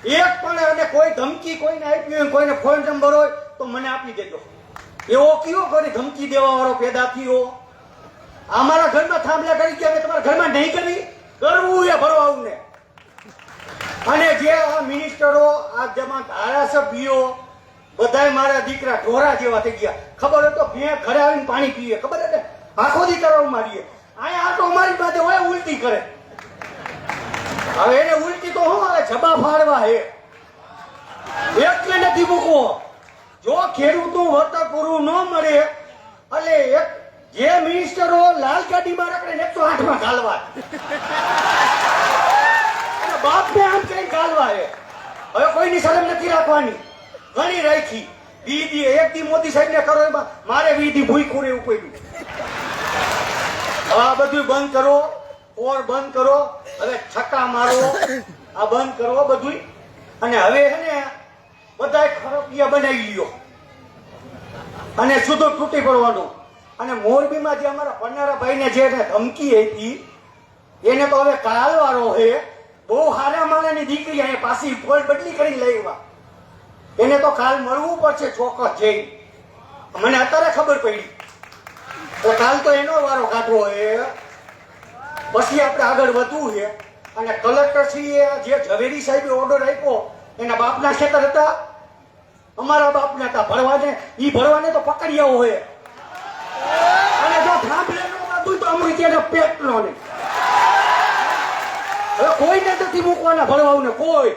એક પણ અને કોઈ ધમકી કોઈને આપી હોય, કોઈને ફોન નંબર હોય તો મને આપી દેજો. એવો કયો કોઈ ધમકી દેવા વાળો પેદા થયો? અમારા ઘરમાં થાંભલા કરી ગયા, અમે તમારા ઘરમાં નહીં કરી. કરવું એ ભરવાવું ને. અને જે આ મિનિસ્ટરો, આ જેમાં ધારાસભ્યો બધાય મારા દીકરા ઢોરા જેવા થઈ ગયા. ખબર હોય તો ભેં ઘરે આવીને પાણી પીએ, ખબર હે ને? આખો દી કરવા મારીએ. અહીંયા આટો મારી પાસે હોય ઉલટી કરે. હવે એને ઉલટી તો શું આવે? જબા ફાડવા હે એટલે નથી મૂકવો. જો ખેડૂતનું વળતર પૂરું ન મળે એટલે એક જે મિનિસ્ટરો લાલ ગાડીમાં રખડે 108 માં ઘાલવા અને બાપને આમ કઈ ઘાલવા હે. હવે કોઈની શરમ નથી રાખવાની. ઘણી રાખી વીધી એક દી મોદી સાહેબ ને કરો એમાં મારે વીધી ભૂખું રહેવું પડ્યું. આ બધું બંધ કરો, ઓર બંધ કરો, હવે છક્કા મારો આ બંધ કરો બધું. અને હવે હે ને બધા ખરપિયા બનાવી લ્યો અને સુધો તૂટી પડવાનું. અને મોરબીમાં જે અમારા પન્નારા ભાઈને જે ધમકી હતી એને તો હવે કાલવાળો હે. બહુ હારા માણાની દીકરી અહીંયા પાછી ફોલ બદલી કરીને લઈ આવ્યા. એને તો કાલ મળવું પડશે ચોક્કસ જઈ. મને અત્યારે ખબર પડી તો કાલ તો એનો વારો કાઢવો હે. પછી આપણે આગળ વધવું છે. અને કલેક્ટરશ્રીએ જે ઝવેરી સાહેબે ઓર્ડર આપ્યો એના બાપના ખેતર હતા, અમારા બાપના હતા. ભરવાને ઈ ભરવાને તો પકડી આવો હોય. અને જો થાંભલે નો બાંધું તો અમૃતિયાના પેટનો નહીં. હવે કોઈને નથી મૂકવાના ભરવાને કોઈ.